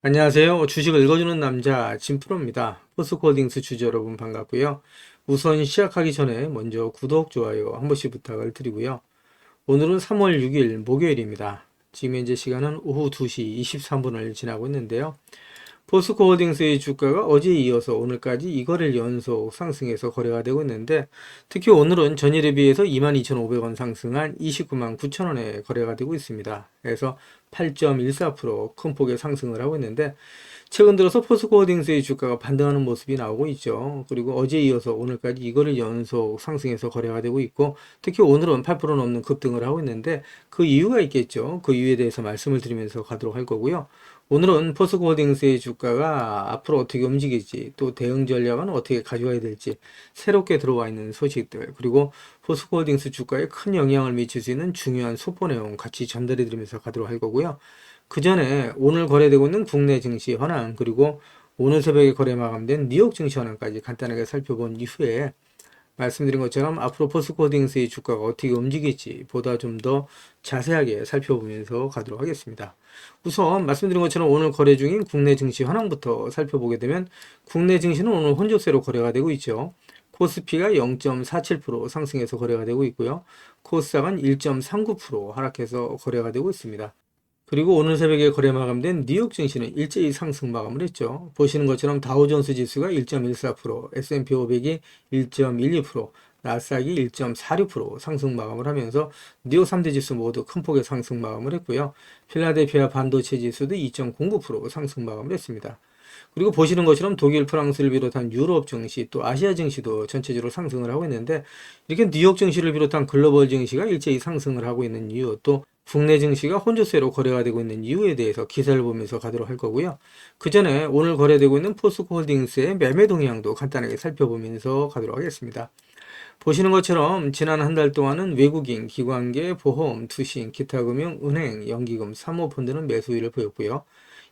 안녕하세요. 주식을 읽어주는 남자 진프로입니다. 포스코홀딩스 주주 여러분 반갑고요. 우선 시작하기 전에 먼저 구독, 좋아요 한 번씩 부탁을 드리고요. 오늘은 3월 6일 목요일입니다. 지금 현재 시간은 오후 2시 23분을 지나고 있는데요. 포스코홀딩스의 주가가 어제에 이어서 오늘까지 이거를 연속 상승해서 거래가 되고 있는데, 특히 오늘은 전일에 비해서 22,500원 상승한 29만 9천원에 거래가 되고 있습니다. 그래서 8.14% 큰 폭의 상승을 하고 있는데, 최근 들어서 포스코홀딩스의 주가가 반등하는 모습이 나오고 있죠. 그리고 어제에 이어서 오늘까지 이거를 연속 상승해서 거래가 되고 있고, 특히 오늘은 8% 넘는 급등을 하고 있는데 그 이유가 있겠죠. 그 이유에 대해서 말씀을 드리면서 가도록 할 거고요. 오늘은 포스코홀딩스의 주가가 앞으로 어떻게 움직일지, 또 대응 전략은 어떻게 가져와야 될지, 새롭게 들어와 있는 소식들, 그리고 포스코홀딩스 주가에 큰 영향을 미칠 수 있는 중요한 속보 내용 같이 전달해 드리면서 가도록 할 거고요. 그 전에 오늘 거래되고 있는 국내 증시 현황, 그리고 오늘 새벽에 거래 마감된 뉴욕 증시 현황까지 간단하게 살펴본 이후에, 말씀드린 것처럼 앞으로 포스코홀딩스의 주가가 어떻게 움직일지 보다 좀 더 자세하게 살펴보면서 가도록 하겠습니다. 우선 말씀드린 것처럼 오늘 거래 중인 국내 증시 현황부터 살펴보게 되면, 국내 증시는 오늘 혼조세로 거래가 되고 있죠. 코스피가 0.47% 상승해서 거래가 되고 있고요. 코스닥은 1.39% 하락해서 거래가 되고 있습니다. 그리고 오늘 새벽에 거래 마감된 뉴욕 증시는 일제히 상승 마감을 했죠. 보시는 것처럼 다우존스 지수가 1.14%, S&P 500이 1.12%, 나스닥이 1.46% 상승 마감을 하면서 뉴욕 3대 지수 모두 큰 폭의 상승 마감을 했고요. 필라델피아 반도체 지수도 2.09% 상승 마감을 했습니다. 그리고 보시는 것처럼 독일, 프랑스를 비롯한 유럽 증시, 또 아시아 증시도 전체적으로 상승을 하고 있는데, 이렇게 뉴욕 증시를 비롯한 글로벌 증시가 일제히 상승을 하고 있는 이유, 또 국내 증시가 혼조세로 거래가 되고 있는 이유에 대해서 기사를 보면서 가도록 할 거고요. 그 전에 오늘 거래되고 있는 포스코홀딩스의 매매 동향도 간단하게 살펴보면서 가도록 하겠습니다. 보시는 것처럼 지난 한 달 동안은 외국인, 기관계, 보험, 투신, 기타 금융, 은행, 연기금, 사모펀드는 매수율을 보였고요.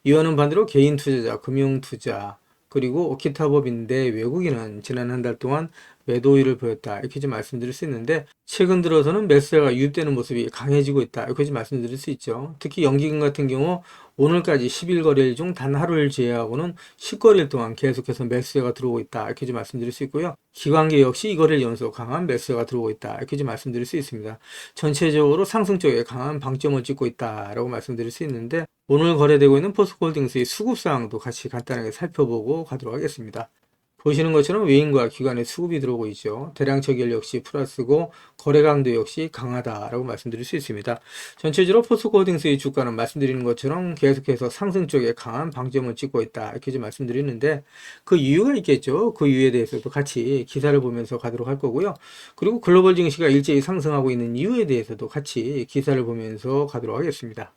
이와는 반대로 개인 투자자, 금융 투자, 그리고 기타 법인대 외국인은 지난 한 달 동안 매도율을 보였다, 이렇게 좀 말씀드릴 수 있는데, 최근 들어서는 매수세가 유입되는 모습이 강해지고 있다, 이렇게 좀 말씀드릴 수 있죠. 특히 연기금 같은 경우 오늘까지 10일 거래일 중 단 하루를 제외하고는 10거래일 동안 계속해서 매수세가 들어오고 있다, 이렇게 좀 말씀드릴 수 있고요. 기관계 역시 이거를 연속 강한 매수세가 들어오고 있다, 이렇게 좀 말씀드릴 수 있습니다. 전체적으로 상승 쪽에 강한 방점을 찍고 있다라고 말씀드릴 수 있는데, 오늘 거래되고 있는 포스코홀딩스의 수급 사항도 같이 간단하게 살펴보고 가도록 하겠습니다. 보시는 것처럼 외인과 기관의 수급이 들어오고 있죠. 대량 처결 역시 플러스고, 거래 강도 역시 강하다라고 말씀드릴 수 있습니다. 전체적으로 포스코홀딩스의 주가는 말씀드리는 것처럼 계속해서 상승 쪽에 강한 방점을 찍고 있다, 이렇게 좀 말씀드리는데, 그 이유가 있겠죠. 그 이유에 대해서도 같이 기사를 보면서 가도록 할 거고요. 그리고 글로벌 증시가 일제히 상승하고 있는 이유에 대해서도 같이 기사를 보면서 가도록 하겠습니다.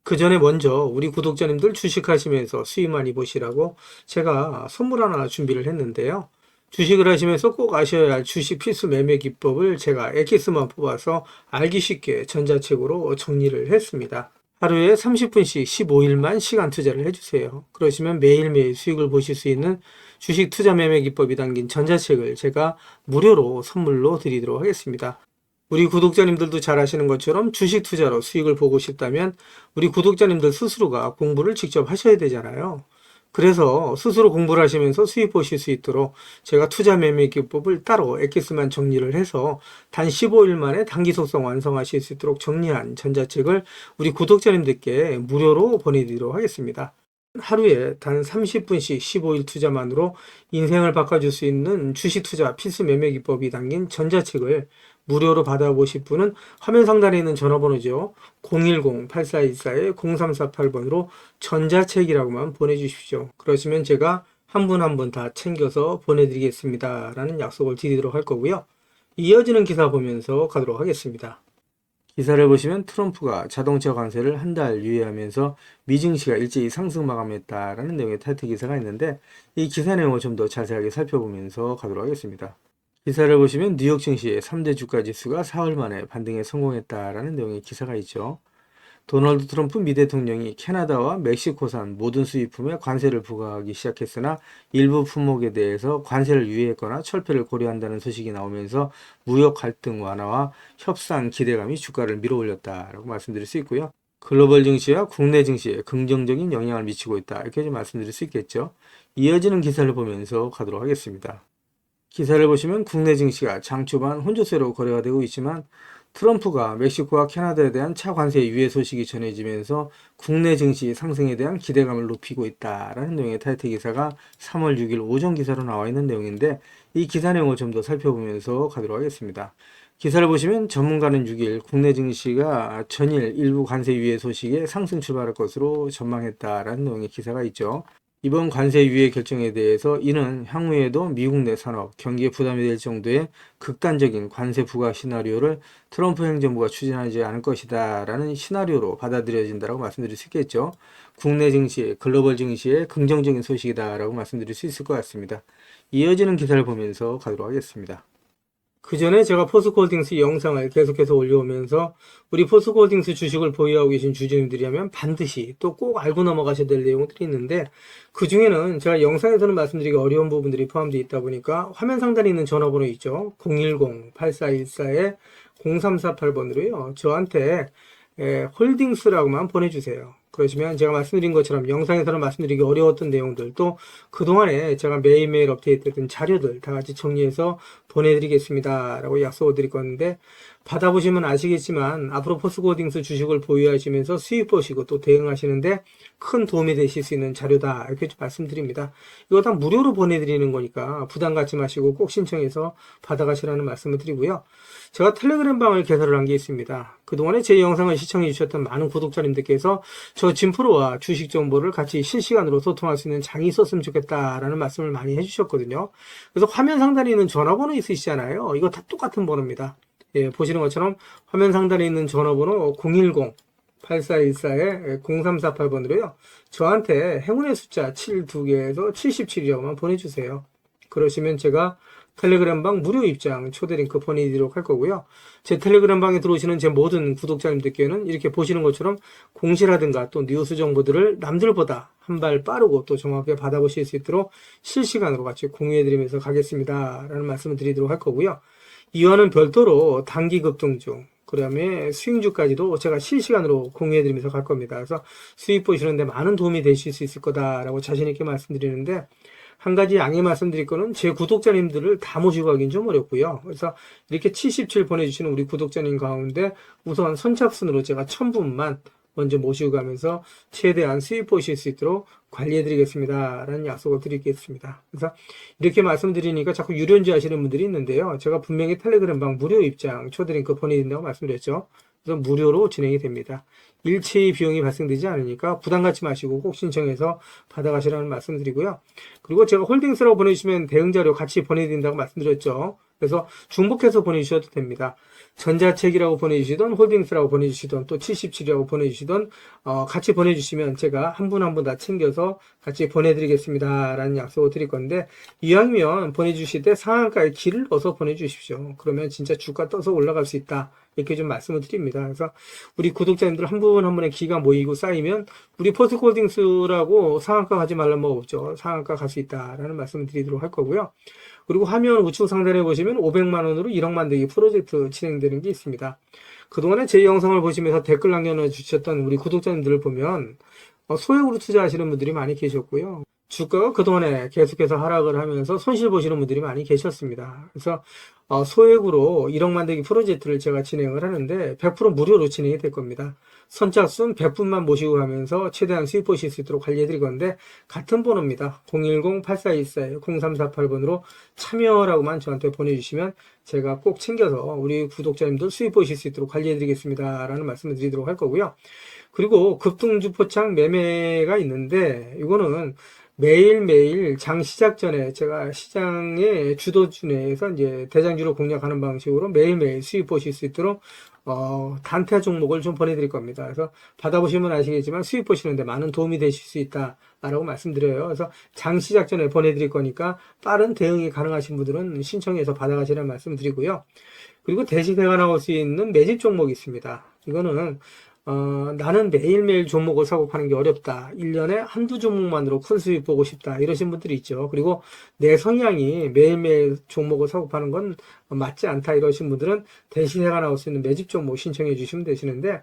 그 전에 먼저 우리 구독자님들 주식하시면서 수익 많이 보시라고 제가 선물 하나 준비를 했는데요. 주식을 하시면서 꼭 아셔야 할 주식 필수 매매 기법을 제가 엑기스만 뽑아서 알기 쉽게 전자책으로 정리를 했습니다. 하루에 30분씩 15일만 시간 투자를 해주세요. 그러시면 매일매일 수익을 보실 수 있는 주식 투자 매매 기법이 담긴 전자책을 제가 무료로 선물로 드리도록 하겠습니다. 우리 구독자님들도 잘 아시는 것처럼 주식 투자로 수익을 보고 싶다면 우리 구독자님들 스스로가 공부를 직접 하셔야 되잖아요. 그래서 스스로 공부를 하시면서 수익 보실 수 있도록 제가 투자 매매 기법을 따로 엑기스만 정리를 해서 단 15일 만에 단기 속성 완성하실 수 있도록 정리한 전자책을 우리 구독자님들께 무료로 보내드리도록 하겠습니다. 하루에 단 30분씩 15일 투자만으로 인생을 바꿔줄 수 있는 주식 투자 필수 매매 기법이 담긴 전자책을 무료로 받아보실 분은 화면 상단에 있는 전화번호죠. 010-8424-0348번으로 전자책이라고만 보내주십시오. 그러시면 제가 한 분 한 분 다 챙겨서 보내드리겠습니다 라는 약속을 드리도록 할 거고요. 이어지는 기사 보면서 가도록 하겠습니다. 기사를 보시면 트럼프가 자동차 관세를 한 달 유예하면서 미증시가 일제히 상승 마감했다라는 내용의 타이틀 기사가 있는데, 이 기사 내용을 좀 더 자세하게 살펴보면서 가도록 하겠습니다. 기사를 보시면 뉴욕 증시의 3대 주가 지수가 4월 만에 반등에 성공했다라는 내용의 기사가 있죠. 도널드 트럼프 미 대통령이 캐나다와 멕시코산 모든 수입품에 관세를 부과하기 시작했으나 일부 품목에 대해서 관세를 유예했거나 철폐를 고려한다는 소식이 나오면서 무역 갈등 완화와 협상 기대감이 주가를 밀어올렸다라고 말씀드릴 수 있고요. 글로벌 증시와 국내 증시에 긍정적인 영향을 미치고 있다. 이렇게 좀 말씀드릴 수 있겠죠. 이어지는 기사를 보면서 가도록 하겠습니다. 기사를 보시면 국내 증시가 장 초반 혼조세로 거래가 되고 있지만 트럼프가 멕시코와 캐나다에 대한 차 관세 유예 소식이 전해지면서 국내 증시 상승에 대한 기대감을 높이고 있다라는 내용의 타이틀 기사가 3월 6일 오전 기사로 나와 있는 내용인데 이 기사 내용을 좀 더 살펴보면서 가도록 하겠습니다. 기사를 보시면 전문가는 6일 국내 증시가 전일 일부 관세 유예 소식에 상승 출발할 것으로 전망했다라는 내용의 기사가 있죠. 이번 관세 유예 결정에 대해서 이는 향후에도 미국 내 산업, 경기에 부담이 될 정도의 극단적인 관세 부과 시나리오를 트럼프 행정부가 추진하지 않을 것이다 라는 시나리오로 받아들여진다고 말씀드릴 수 있겠죠. 국내 증시, 글로벌 증시의 긍정적인 소식이다 라고 말씀드릴 수 있을 것 같습니다. 이어지는 기사를 보면서 가도록 하겠습니다. 그 전에 제가 포스코홀딩스 영상을 계속해서 올려오면서 우리 포스코홀딩스 주식을 보유하고 계신 주주님들이라면 반드시 또 꼭 알고 넘어가셔야 될 내용들이 있는데 그 중에는 제가 영상에서는 말씀드리기 어려운 부분들이 포함되어 있다 보니까 화면 상단에 있는 전화번호 있죠. 010-8414-0348번으로요. 저한테 홀딩스라고만 보내주세요. 그러시면 제가 말씀드린 것처럼 영상에서는 말씀드리기 어려웠던 내용들 또 그동안에 제가 매일매일 업데이트했던 자료들 다 같이 정리해서 보내드리겠습니다 라고 약속을 드릴 건데 받아보시면 아시겠지만 앞으로 포스코홀딩스 주식을 보유하시면서 수익 보시고 또 대응하시는데 큰 도움이 되실 수 있는 자료다 이렇게 말씀드립니다. 이거 다 무료로 보내드리는 거니까 부담 갖지 마시고 꼭 신청해서 받아가시라는 말씀을 드리고요. 제가 텔레그램 방을 개설을 한 게 있습니다. 그동안에 제 영상을 시청해 주셨던 많은 구독자님들께서 저 진프로와 주식 정보를 같이 실시간으로 소통할 수 있는 장이 있었으면 좋겠다라는 말씀을 많이 해주셨거든요. 그래서 화면 상단에 있는 전화번호 있으시잖아요. 이거 다 똑같은 번호입니다. 예, 보시는 것처럼 화면 상단에 있는 전화번호 010-8414-0348번으로요. 저한테 행운의 숫자 7 2개에서 77이라고만 보내주세요. 그러시면 제가 텔레그램 방 무료 입장 초대 링크 보내드리도록 할 거고요. 제 텔레그램 방에 들어오시는 제 모든 구독자님들께는 이렇게 보시는 것처럼 공시라든가 또 뉴스 정보들을 남들보다 한 발 빠르고 또 정확하게 받아보실 수 있도록 실시간으로 같이 공유해드리면서 가겠습니다 라는 말씀을 드리도록 할 거고요. 이와는 별도로 단기 급등 중 그다음에 수익주까지도 제가 실시간으로 공유해드리면서 갈 겁니다. 그래서 수익 보시는데 많은 도움이 되실 수 있을 거다라고 자신 있게 말씀드리는데 한 가지 양해 말씀드릴 거는 제 구독자님들을 다 모시고 가긴 좀 어렵고요. 그래서 이렇게 77 보내주시는 우리 구독자님 가운데 우선 선착순으로 제가 1000분만 먼저 모시고 가면서 최대한 수익 보실 수 있도록 관리해드리겠습니다 라는 약속을 드리겠습니다. 그래서 이렇게 말씀드리니까 자꾸 유료인지 하시는 분들이 있는데요. 제가 분명히 텔레그램 방 무료 입장 초대 링크 보내드린다고 말씀드렸죠. 그래서 무료로 진행이 됩니다. 일체의 비용이 발생되지 않으니까 부담 갖지 마시고 꼭 신청해서 받아가시라는 말씀드리고요. 그리고 제가 홀딩스라고 보내주시면 대응자료 같이 보내드린다고 말씀드렸죠. 그래서 중복해서 보내주셔도 됩니다. 전자책이라고 보내주시던 홀딩스라고 보내주시던 또 77이라고 보내주시던 같이 보내주시면 제가 한 분 한 분 다 챙겨서 같이 보내드리겠습니다 라는 약속을 드릴 건데 이왕이면 보내주실 때 상한가에 길을 넣어서 보내주십시오. 그러면 진짜 주가 떠서 올라갈 수 있다 이렇게 좀 말씀을 드립니다. 그래서 우리 구독자님들 한 분 한 분의 기가 모이고 쌓이면 우리 포스코홀딩스라고 상한가 가지 말란 법 없죠. 상한가 갈 수 있다라는 말씀을 드리도록 할 거고요. 그리고 화면 우측 상단에 보시면 500만 원으로 1억 만들기 프로젝트 진행되는 게 있습니다. 그동안에 제 영상을 보시면서 댓글 남겨주셨던 우리 구독자님들을 보면 소액으로 투자하시는 분들이 많이 계셨고요. 주가가 그동안에 계속해서 하락을 하면서 손실 보시는 분들이 많이 계셨습니다. 그래서 소액으로 1억 만들기 프로젝트를 제가 진행을 하는데 100% 무료로 진행이 될 겁니다. 선착순 100분만 모시고 가면서 최대한 수익 보실 수 있도록 관리해드릴 건데 같은 번호입니다. 010-8424-0348번으로 참여라고만 저한테 보내주시면 제가 꼭 챙겨서 우리 구독자님들 수익 보실 수 있도록 관리해드리겠습니다 라는 말씀을 드리도록 할 거고요. 그리고 급등주 포착 매매가 있는데 이거는 매일매일 장 시작 전에 제가 시장의 주도주 내에서 이제 대장주로 공략하는 방식으로 매일매일 수익 보실 수 있도록 단타 종목을 좀 보내드릴 겁니다. 그래서 받아보시면 아시겠지만 수익 보시는데 많은 도움이 되실 수 있다라고 말씀드려요. 그래서 장 시작 전에 보내드릴 거니까 빠른 대응이 가능하신 분들은 신청해서 받아가시라는 말씀 드리고요. 그리고 대시대가 나올 수 있는 매집 종목이 있습니다. 이거는 나는 매일매일 종목을 사고 파는 게 어렵다. 1년에 한두 종목만으로 큰 수익 보고 싶다. 이러신 분들이 있죠. 그리고 내 성향이 매일매일 종목을 사고 파는 건 맞지 않다. 이러신 분들은 대신해가 나올 수 있는 매집 종목 신청해 주시면 되시는데,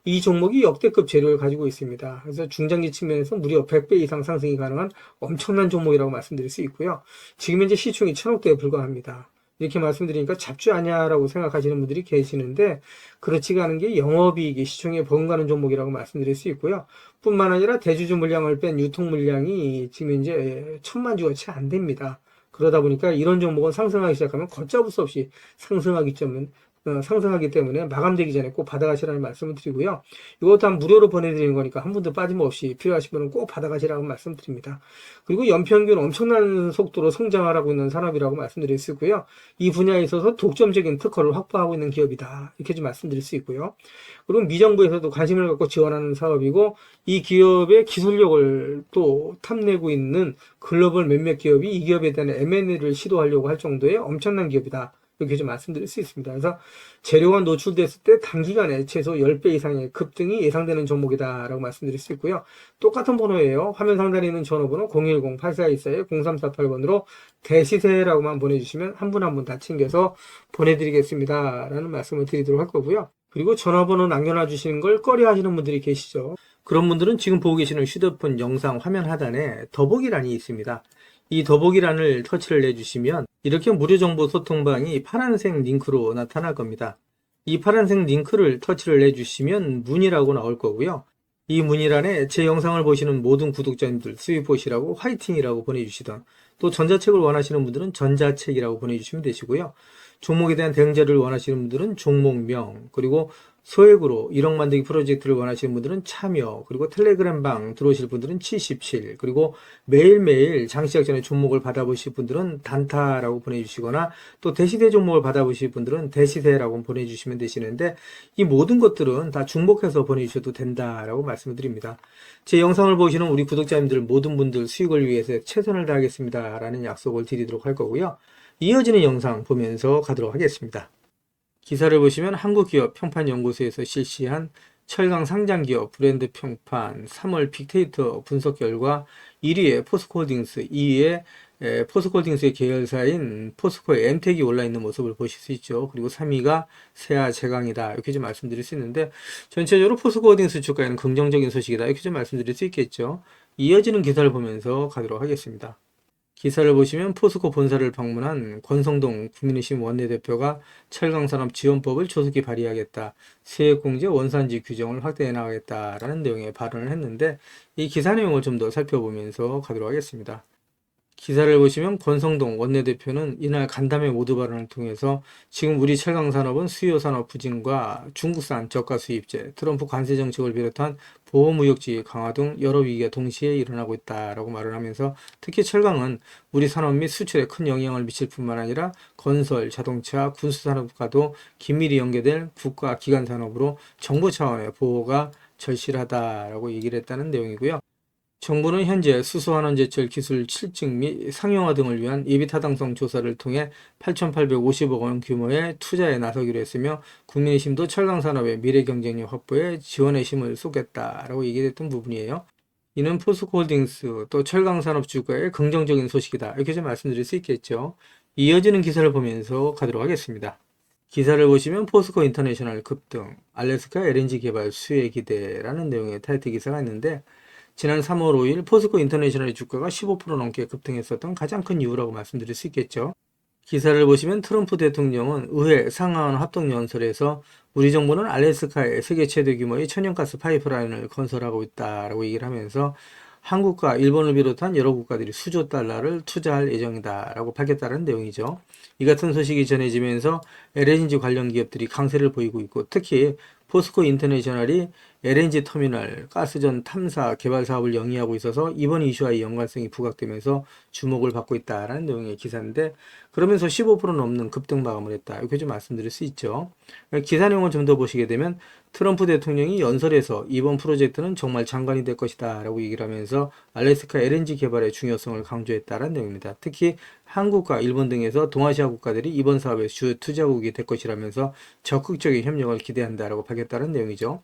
이 종목이 역대급 재료를 가지고 있습니다. 그래서 중장기 측면에서 무려 100배 이상 상승이 가능한 엄청난 종목이라고 말씀드릴 수 있고요. 지금 현재 시총이 1000억대에 불과합니다. 이렇게 말씀드리니까 잡주 아니야라고 생각하시는 분들이 계시는데, 그렇지가 않은 게 영업이익이 시총에 버금가는 종목이라고 말씀드릴 수 있고요. 뿐만 아니라 대주주 물량을 뺀 유통 물량이 지금 현재 1000만 주가 채 안 됩니다. 그러다 보니까 이런 종목은 상승하기 시작하면 걷잡을 수 없이 상승하기 때문에 마감되기 전에 꼭 받아가시라는 말씀을 드리고요. 이것도 한 무료로 보내드리는 거니까 한 분도 빠짐없이 필요하신 분은 꼭 받아가시라고 말씀드립니다. 그리고 연평균 엄청난 속도로 성장하고 있는 산업이라고 말씀드릴 수 있고요. 이 분야에 있어서 독점적인 특허를 확보하고 있는 기업이다. 이렇게 좀 말씀드릴 수 있고요. 그리고 미정부에서도 관심을 갖고 지원하는 사업이고, 이 기업의 기술력을 또 탐내고 있는 글로벌 몇몇 기업이 이 기업에 대한 M&A를 시도하려고 할 정도의 엄청난 기업이다. 이렇게 좀 말씀드릴 수 있습니다. 그래서 재료가 노출됐을 때 단기간에 최소 10배 이상의 급등이 예상되는 종목이다라고 말씀드릴 수 있고요. 똑같은 번호예요. 화면 상단에 있는 전화번호 010-8424-0348번으로 대시세라고만 보내주시면 한 분 한 분 다 챙겨서 보내드리겠습니다. 라는 말씀을 드리도록 할 거고요. 그리고 전화번호 남겨놔 주시는 걸 꺼려 하시는 분들이 계시죠. 그런 분들은 지금 보고 계시는 휴대폰 영상 화면 하단에 더보기란이 있습니다. 이 더보기란을 터치를 해주시면 이렇게 무료 정보 소통방이 파란색 링크로 나타날 겁니다. 이 파란색 링크를 터치를 해주시면 문의라고 나올 거고요. 이 문의란에 제 영상을 보시는 모든 구독자님들 수익 보시라고 화이팅이라고 보내주시던, 또 전자책을 원하시는 분들은 전자책이라고 보내주시면 되시고요. 종목에 대한 대응 자료를 원하시는 분들은 종목명, 그리고 소액으로 1억 만들기 프로젝트를 원하시는 분들은 참여, 그리고 텔레그램방 들어오실 분들은 77, 그리고 매일매일 장시작 전에 종목을 받아보실 분들은 단타라고 보내주시거나, 또 대시대 종목을 받아보실 분들은 대시대라고 보내주시면 되시는데, 이 모든 것들은 다 중복해서 보내주셔도 된다라고 말씀을 드립니다. 제 영상을 보시는 우리 구독자님들 모든 분들 수익을 위해서 최선을 다하겠습니다 라는 약속을 드리도록 할 거고요. 이어지는 영상 보면서 가도록 하겠습니다. 기사를 보시면 한국기업 평판연구소에서 실시한 철강 상장기업 브랜드 평판 3월 빅데이터 분석 결과 1위에 포스코홀딩스, 2위에 포스코홀딩스의 계열사인 포스코의 엠텍이 올라있는 모습을 보실 수 있죠. 그리고 3위가 세아 제강이다. 이렇게 좀 말씀드릴 수 있는데, 전체적으로 포스코홀딩스 주가에는 긍정적인 소식이다. 이렇게 좀 말씀드릴 수 있겠죠. 이어지는 기사를 보면서 가도록 하겠습니다. 기사를 보시면 포스코 본사를 방문한 권성동 국민의힘 원내대표가 철강산업지원법을 조속히 발의하겠다, 세액공제 원산지 규정을 확대해 나가겠다라는 내용의 발언을 했는데, 이 기사 내용을 좀 더 살펴보면서 가도록 하겠습니다. 기사를 보시면 권성동 원내대표는 이날 간담회 모두 발언을 통해서 지금 우리 철강산업은 수요산업 부진과 중국산 저가 수입제, 트럼프 관세 정책을 비롯한 보호무역주의 강화 등 여러 위기가 동시에 일어나고 있다라고 말을 하면서, 특히 철강은 우리 산업 및 수출에 큰 영향을 미칠 뿐만 아니라 건설, 자동차, 군수산업과도 긴밀히 연계된 국가 기관 산업으로 정부 차원의 보호가 절실하다라고 얘기를 했다는 내용이고요. 정부는 현재 수소환원제철 기술 실증 및 상용화 등을 위한 예비타당성 조사를 통해 8,850억 원 규모의 투자에 나서기로 했으며, 국민의힘도 철강산업의 미래 경쟁력 확보에 지원의 힘을 쏟겠다라고 얘기했던 부분이에요. 이는 포스코홀딩스 또 철강산업 주가의 긍정적인 소식이다. 이렇게 좀 말씀드릴 수 있겠죠. 이어지는 기사를 보면서 가도록 하겠습니다. 기사를 보시면 포스코 인터내셔널 급등, 알래스카 LNG 개발 수혜 기대라는 내용의 타이틀 기사가 있는데, 지난 3월 5일 포스코 인터내셔널의 주가가 15% 넘게 급등했었던 가장 큰 이유라고 말씀드릴 수 있겠죠. 기사를 보시면 트럼프 대통령은 의회 상하원 합동연설에서 우리 정부는 알래스카에 세계 최대 규모의 천연가스 파이프라인을 건설하고 있다라고 얘기를 하면서, 한국과 일본을 비롯한 여러 국가들이 수조 달러를 투자할 예정이다라고 밝혔다는 내용이죠. 이 같은 소식이 전해지면서 LNG 관련 기업들이 강세를 보이고 있고, 특히 포스코 인터내셔널이 LNG 터미널, 가스전 탐사 개발 사업을 영위하고 있어서 이번 이슈와의 연관성이 부각되면서 주목을 받고 있다라는 내용의 기사인데, 그러면서 15% 넘는 급등 마감을 했다. 이렇게 좀 말씀드릴 수 있죠. 기사 내용을 좀 더 보시게 되면 트럼프 대통령이 연설에서 이번 프로젝트는 정말 장관이 될 것이다 라고 얘기를 하면서 알래스카 LNG 개발의 중요성을 강조했다는 내용입니다. 특히 한국과 일본 등에서 동아시아 국가들이 이번 사업의 주 투자국이 될 것이라면서 적극적인 협력을 기대한다라고 밝혔다는 내용이죠.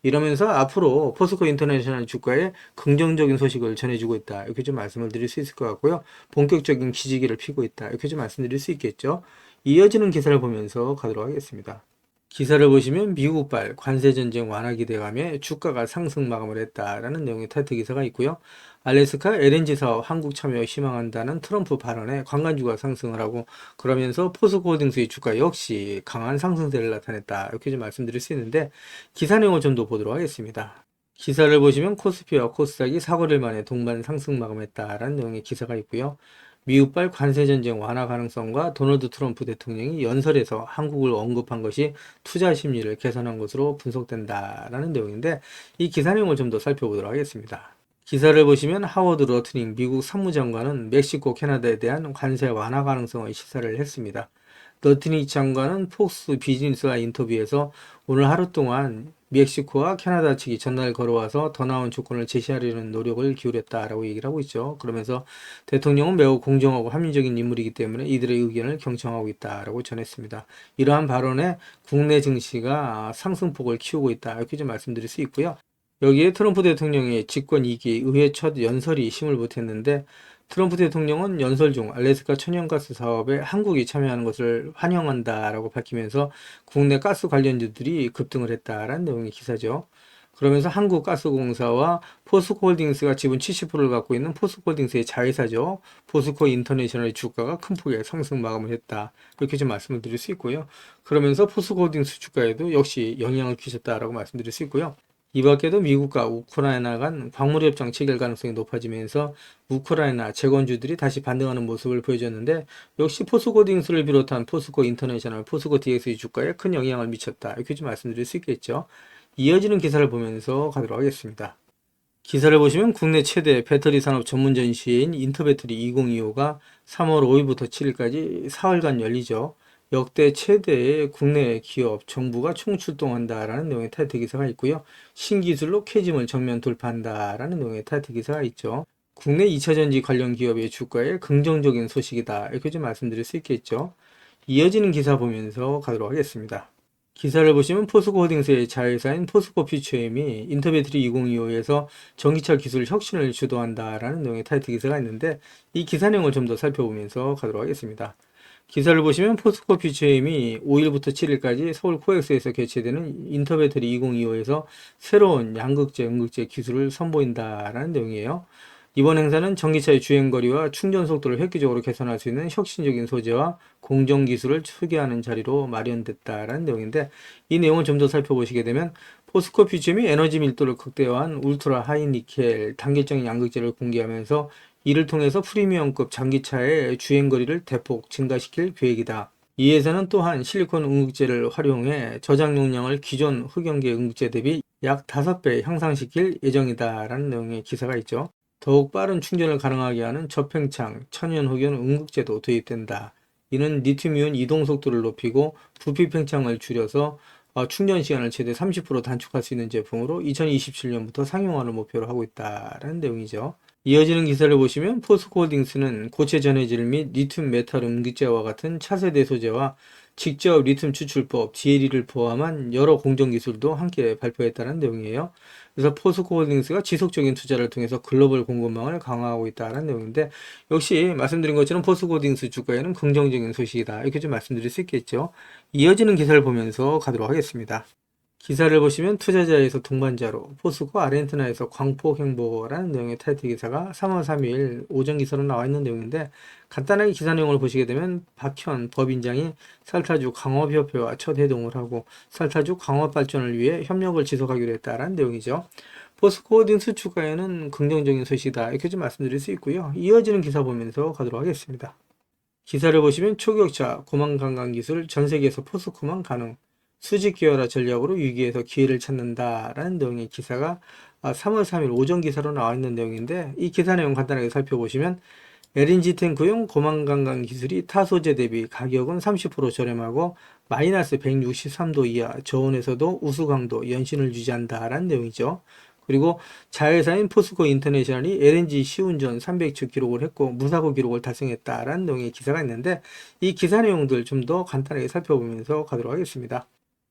이러면서 앞으로 포스코 인터내셔널 주가에 긍정적인 소식을 전해주고 있다. 이렇게 좀 말씀을 드릴 수 있을 것 같고요. 본격적인 기지기를 피고 있다. 이렇게 좀 말씀드릴 수 있겠죠. 이어지는 기사를 보면서 가도록 하겠습니다. 기사를 보시면 미국발 관세전쟁 완화 기대감에 주가가 상승 마감을 했다라는 내용의 타이틀 기사가 있고요. 알래스카 LNG 사업 한국 참여 희망한다는 트럼프 발언에 관광주가 상승을 하고 그러면서 포스코홀딩스의 주가 역시 강한 상승세를 나타냈다. 이렇게 좀 말씀드릴 수 있는데 기사 내용을 좀 더 보도록 하겠습니다. 기사를 보시면 코스피와 코스닥이 사거리를 만에 동반 상승 마감했다라는 내용의 기사가 있고요. 미국발 관세전쟁 완화 가능성과 도널드 트럼프 대통령이 연설에서 한국을 언급한 것이 투자 심리를 개선한 것으로 분석된다라는 내용인데 이 기사 내용을 좀 더 살펴보도록 하겠습니다. 기사를 보시면 하워드 러트닝 미국 상무장관은 멕시코, 캐나다에 대한 관세 완화 가능성을 시사를 했습니다. 러트닝 장관은 폭스 비즈니스와 인터뷰에서 오늘 하루 동안 멕시코와 캐나다 측이 전날 걸어와서 더 나은 조건을 제시하려는 노력을 기울였다라고 얘기를 하고 있죠. 그러면서 대통령은 매우 공정하고 합리적인 인물이기 때문에 이들의 의견을 경청하고 있다라고 전했습니다. 이러한 발언에 국내 증시가 상승폭을 키우고 있다 이렇게 좀 말씀드릴 수 있고요. 여기에 트럼프 대통령의 집권 2기 의회 첫 연설이 힘을 보탰는데 트럼프 대통령은 연설 중 알래스카 천연가스 사업에 한국이 참여하는 것을 환영한다라고 밝히면서 국내 가스 관련주들이 급등을 했다라는 내용의 기사죠. 그러면서 한국가스공사와 포스코홀딩스가 지분 70%를 갖고 있는 포스코홀딩스의 자회사죠. 포스코 인터내셔널의 주가가 큰 폭의 상승 마감을 했다. 이렇게 좀 말씀을 드릴 수 있고요. 그러면서 포스코홀딩스 주가에도 역시 영향을 끼쳤다라고 말씀드릴 수 있고요. 이 밖에도 미국과 우크라이나 간 광물협정 체결 가능성이 높아지면서 우크라이나 채권주들이 다시 반등하는 모습을 보여줬는데 역시 포스코홀딩스를 비롯한 포스코 인터내셔널, 포스코 DX의 주가에 큰 영향을 미쳤다. 이렇게 좀 말씀드릴 수 있겠죠. 이어지는 기사를 보면서 가도록 하겠습니다. 기사를 보시면 국내 최대 배터리 산업 전문 전시회인 인터배터리 2025가 3월 5일부터 7일까지 사흘간 열리죠. 역대 최대의 국내 기업, 정부가 총출동한다라는 내용의 타이틀 기사가 있고요. 신기술로 캐즘을 정면 돌파한다라는 내용의 타이틀 기사가 있죠. 국내 2차전지 관련 기업의 주가에 긍정적인 소식이다. 이렇게 좀 말씀드릴 수 있겠죠. 이어지는 기사 보면서 가도록 하겠습니다. 기사를 보시면 포스코홀딩스의 자회사인 포스코 퓨처엠이 인터배터리 2025에서 전기차 기술 혁신을 주도한다라는 내용의 타이틀 기사가 있는데 이 기사 내용을 좀 더 살펴보면서 가도록 하겠습니다. 기사를 보시면 포스코 퓨처엠이 5일부터 7일까지 서울 코엑스에서 개최되는 인터배터리 2025에서 새로운 양극재, 음극재 기술을 선보인다라는 내용이에요. 이번 행사는 전기차의 주행거리와 충전 속도를 획기적으로 개선할 수 있는 혁신적인 소재와 공정 기술을 소개하는 자리로 마련됐다라는 내용인데 이 내용을 좀 더 살펴보시게 되면 포스코 퓨처엠이 에너지 밀도를 극대화한 울트라 하이 니켈 단결적 양극재를 공개하면서 이를 통해서 프리미엄급 전기차의 주행거리를 대폭 증가시킬 계획이다. 이 회사는 또한 실리콘 응급제를 활용해 저장 용량을 기존 흑연계 응급제 대비 약 5배 향상시킬 예정이다라는 내용의 기사가 있죠. 더욱 빠른 충전을 가능하게 하는 저팽창, 천연흑연 응급제도 도입된다. 이는 리튬이온 이동 속도를 높이고 부피 팽창을 줄여서 충전 시간을 최대 30% 단축할 수 있는 제품으로 2027년부터 상용화를 목표로 하고 있다라는 내용이죠. 이어지는 기사를 보시면 포스코홀딩스는 고체 전해질 및 리튬 메탈 음극재와 같은 차세대 소재와 직접 리튬 추출법, GLE를 포함한 여러 공정 기술도 함께 발표했다는 내용이에요. 그래서 포스코홀딩스가 지속적인 투자를 통해서 글로벌 공급망을 강화하고 있다는 내용인데 역시 말씀드린 것처럼 포스코홀딩스 주가에는 긍정적인 소식이다. 이렇게 좀 말씀드릴 수 있겠죠. 이어지는 기사를 보면서 가도록 하겠습니다. 기사를 보시면 투자자에서 동반자로 포스코 아르헨티나에서 광폭 행보라는 내용의 타이틀 기사가 3월 3일 오전 기사로 나와 있는 내용인데 간단하게 기사 내용을 보시게 되면 박현 법인장이 살타주 강업협회와 첫 회동을 하고 살타주 강업 발전을 위해 협력을 지속하기로 했다라는 내용이죠. 포스코 홀딩스 주가에는 긍정적인 소식이다 이렇게 좀 말씀드릴 수 있고요. 이어지는 기사 보면서 가도록 하겠습니다. 기사를 보시면 초격차 고망관광기술 전 세계에서 포스코만 가능 수직 기여라 전략으로 위기에서 기회를 찾는다라는 내용의 기사가 3월 3일 오전 기사로 나와 있는 내용인데 이 기사 내용 간단하게 살펴보시면 LNG 탱크용 고망관광 기술이 타 소재 대비 가격은 30% 저렴하고 마이너스 163도 이하 저온에서도 우수 강도 연신을 유지한다라는 내용이죠. 그리고 자회사인 포스코 인터내셔널이 LNG 시운전 300주 기록을 했고 무사고 기록을 달성했다라는 내용의 기사가 있는데 이 기사 내용들 좀 더 간단하게 살펴보면서 가도록 하겠습니다.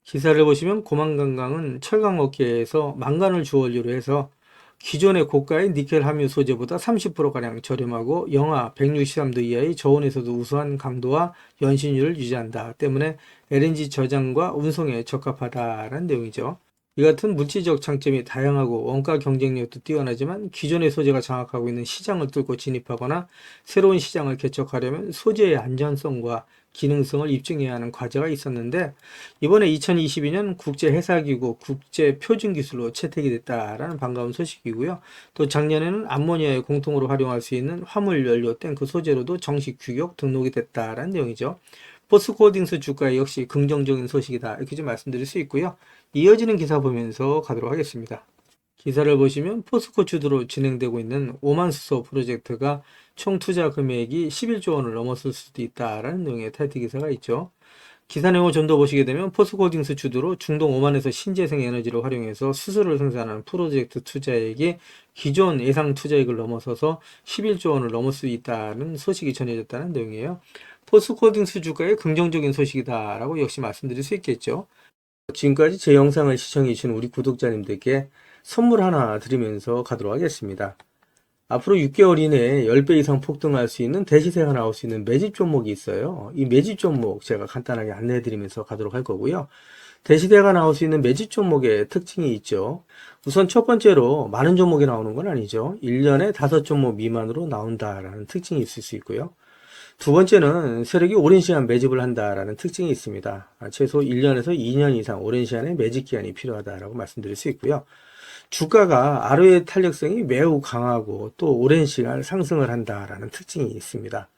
기사를 보시면 고만강강은 철강 업계에서 망간을 주원료로 해서 기존의 고가의 니켈 함유 소재보다 30%가량 저렴하고 영하 163도 이하의 저온에서도 우수한 강도와 연신율을 유지한다 때문에 LNG 저장과 운송에 적합하다라는 내용이죠. 이 같은 물질적 장점이 다양하고 원가 경쟁력도 뛰어나지만 기존의 소재가 장악하고 있는 시장을 뚫고 진입하거나 새로운 시장을 개척하려면 소재의 안전성과 기능성을 입증해야 하는 과제가 있었는데 이번에 2022년 국제해사기구 국제표준기술로 채택이 됐다라는 반가운 소식이고요. 또 작년에는 암모니아에 공통으로 활용할 수 있는 화물연료 탱크 소재로도 정식 규격 등록이 됐다라는 내용이죠. 포스코홀딩스 주가에 역시 긍정적인 소식이다 이렇게 좀 말씀드릴 수 있고요. 이어지는 기사 보면서 가도록 하겠습니다. 기사를 보시면 포스코 주도로 진행되고 있는 오만수소 프로젝트가 총 투자 금액이 11조 원을 넘었을 수도 있다라는 내용의 타이틀 기사가 있죠. 기사 내용을 좀 더 보시게 되면 포스코홀딩스 주도로 중동 오만에서 신재생 에너지를 활용해서 수소를 생산하는 프로젝트 투자액이 기존 예상 투자액을 넘어서서 11조 원을 넘을 수 있다는 소식이 전해졌다는 내용이에요. 포스코홀딩스 주가의 긍정적인 소식이다라고 역시 말씀드릴 수 있겠죠. 지금까지 제 영상을 시청해주신 우리 구독자님들께 선물 하나 드리면서 가도록 하겠습니다. 앞으로 6개월 이내에 10배 이상 폭등할 수 있는 대시세가 나올 수 있는 매집 종목이 있어요. 이 매집 종목 제가 간단하게 안내해 드리면서 가도록 할 거고요. 대시세가 나올 수 있는 매집 종목의 특징이 있죠. 우선 첫 번째로 많은 종목이 나오는 건 아니죠. 1년에 5종목 미만으로 나온다라는 특징이 있을 수 있고요. 두 번째는 세력이 오랜 시간 매집을 한다라는 특징이 있습니다. 최소 1년에서 2년 이상 오랜 시간의 매집 기간이 필요하다라고 말씀드릴 수 있고요. 주가가 ROE 탄력성이 매우 강하고 또 오랜 시간 상승을 한다라는 특징이 있습니다.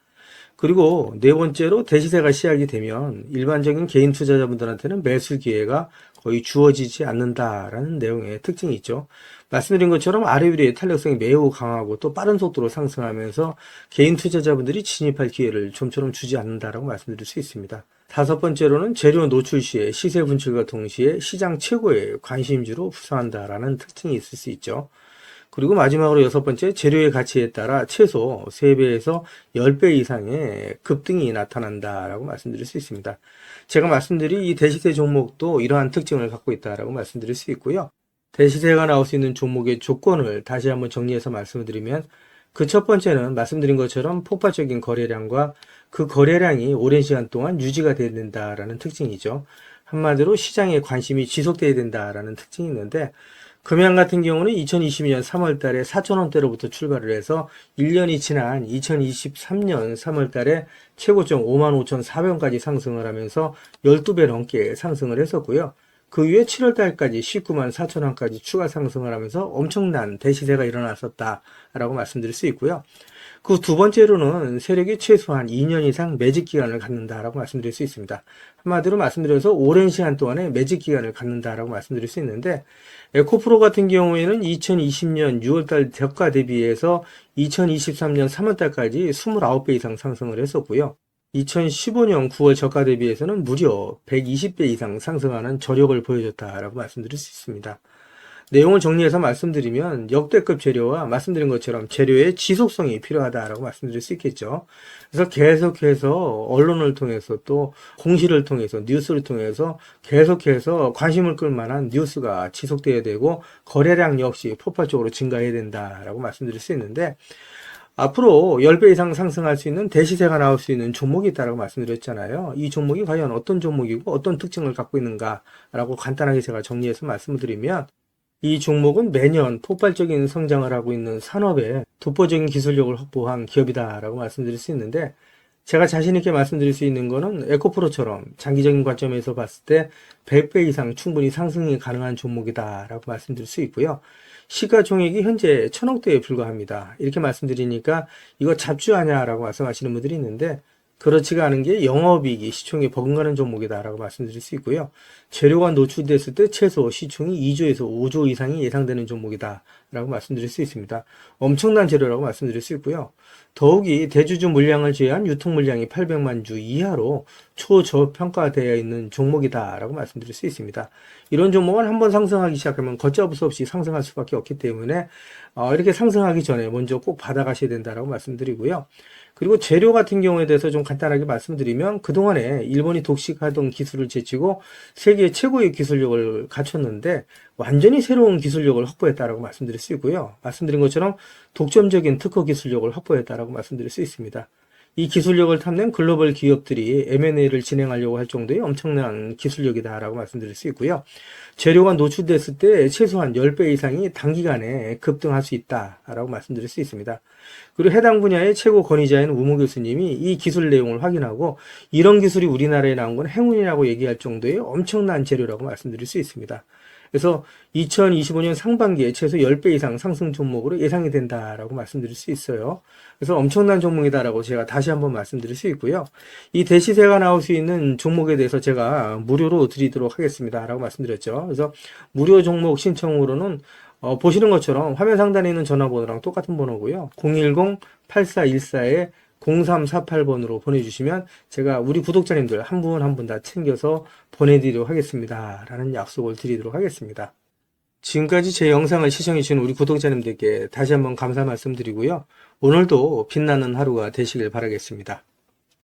그리고 네 번째로 대시세가 시작이 되면 일반적인 개인 투자자분들한테는 매수 기회가 거의 주어지지 않는다라는 내용의 특징이 있죠. 말씀드린 것처럼 ROE의 탄력성이 매우 강하고 또 빠른 속도로 상승하면서 개인 투자자분들이 진입할 기회를 좀처럼 주지 않는다라고 말씀드릴 수 있습니다. 다섯 번째로는 재료 노출 시에 시세 분출과 동시에 시장 최고의 관심주로 부상한다라는 특징이 있을 수 있죠. 그리고 마지막으로 여섯 번째, 재료의 가치에 따라 최소 3배에서 10배 이상의 급등이 나타난다라고 말씀드릴 수 있습니다. 제가 말씀드린 이 대시세 종목도 이러한 특징을 갖고 있다라고 말씀드릴 수 있고요. 대시세가 나올 수 있는 종목의 조건을 다시 한번 정리해서 말씀을 드리면 그 첫 번째는 말씀드린 것처럼 폭발적인 거래량과 그 거래량이 오랜 시간 동안 유지가 돼야 된다라는 특징이죠. 한마디로 시장의 관심이 지속돼야 된다라는 특징이 있는데 금양 같은 경우는 2022년 3월 달에 4,000원대로부터 출발을 해서 1년이 지난 2023년 3월 달에 최고점 55,400원까지 상승을 하면서 12배 넘게 상승을 했었고요. 그 이후에 7월 달까지 194,000원까지 추가 상승을 하면서 엄청난 대시세가 일어났었다라고 말씀드릴 수 있고요. 그 두 번째로는 세력이 최소한 2년 이상 매집 기간을 갖는다라고 말씀드릴 수 있습니다. 한마디로 말씀드려서 오랜 시간 동안에 매집 기간을 갖는다라고 말씀드릴 수 있는데 에코프로 같은 경우에는 2020년 6월달 저가 대비해서 2023년 3월달까지 29배 이상 상승을 했었고요. 2015년 9월 저가 대비해서는 무려 120배 이상 상승하는 저력을 보여줬다라고 말씀드릴 수 있습니다. 내용을 정리해서 말씀드리면 역대급 재료와 말씀드린 것처럼 재료의 지속성이 필요하다라고 말씀드릴 수 있겠죠. 그래서 계속해서 언론을 통해서 또 공시를 통해서 뉴스를 통해서 계속해서 관심을 끌 만한 뉴스가 지속돼야 되고 거래량 역시 폭발적으로 증가해야 된다라고 말씀드릴 수 있는데 앞으로 10배 이상 상승할 수 있는 대시세가 나올 수 있는 종목이 있다고 말씀드렸잖아요. 이 종목이 과연 어떤 종목이고 어떤 특징을 갖고 있는가라고 간단하게 제가 정리해서 말씀을 드리면 이 종목은 매년 폭발적인 성장을 하고 있는 산업에 독보적인 기술력을 확보한 기업이다라고 말씀드릴 수 있는데 제가 자신 있게 말씀드릴 수 있는 거는 에코프로처럼 장기적인 관점에서 봤을 때 100배 이상 충분히 상승이 가능한 종목이다라고 말씀드릴 수 있고요. 시가총액이 현재 1,000억대에 불과합니다. 이렇게 말씀드리니까 이거 잡주하냐라고 말씀하시는 분들이 있는데 그렇지가 않은 게 영업이익이 시총에 버금가는 종목이다라고 말씀드릴 수 있고요. 재료가 노출됐을 때 최소 시총이 2조에서 5조 이상이 예상되는 종목이다라고 말씀드릴 수 있습니다. 엄청난 재료라고 말씀드릴 수 있고요. 더욱이 대주주 물량을 제외한 유통 물량이 800만 주 이하로 초저평가되어 있는 종목이다라고 말씀드릴 수 있습니다. 이런 종목은 한번 상승하기 시작하면 걷잡을 수 없이 상승할 수밖에 없기 때문에 이렇게 상승하기 전에 먼저 꼭 받아가셔야 된다라고 말씀드리고요. 그리고 재료 같은 경우에 대해서 좀 간단하게 말씀드리면 그동안에 일본이 독식하던 기술을 제치고 세계 최고의 기술력을 갖췄는데 완전히 새로운 기술력을 확보했다라고 말씀드릴 수 있고요. 말씀드린 것처럼 독점적인 특허 기술력을 확보했다라고 말씀드릴 수 있습니다. 이 기술력을 탐낸 글로벌 기업들이 M&A를 진행하려고 할 정도의 엄청난 기술력이다라고 말씀드릴 수 있고요. 재료가 노출됐을 때 최소한 10배 이상이 단기간에 급등할 수 있다라고 말씀드릴 수 있습니다. 그리고 해당 분야의 최고 권위자인 우모 교수님이 이 기술 내용을 확인하고 이런 기술이 우리나라에 나온 건 행운이라고 얘기할 정도의 엄청난 재료라고 말씀드릴 수 있습니다. 그래서 2025년 상반기에 최소 10배 이상 상승 종목으로 예상이 된다라고 말씀드릴 수 있어요. 그래서 엄청난 종목이다라고 제가 다시 한번 말씀드릴 수 있고요. 이 대시세가 나올 수 있는 종목에 대해서 제가 무료로 드리도록 하겠습니다. 라고 말씀드렸죠. 그래서 무료 종목 신청으로는 보시는 것처럼 화면 상단에 있는 전화번호랑 똑같은 번호고요. 010-8414에 0348번으로 보내주시면 제가 우리 구독자님들 한 분 한 분 다 챙겨서 보내드리도록 하겠습니다. 라는 약속을 드리도록 하겠습니다. 지금까지 제 영상을 시청해주신 우리 구독자님들께 다시 한번 감사 말씀드리고요. 오늘도 빛나는 하루가 되시길 바라겠습니다.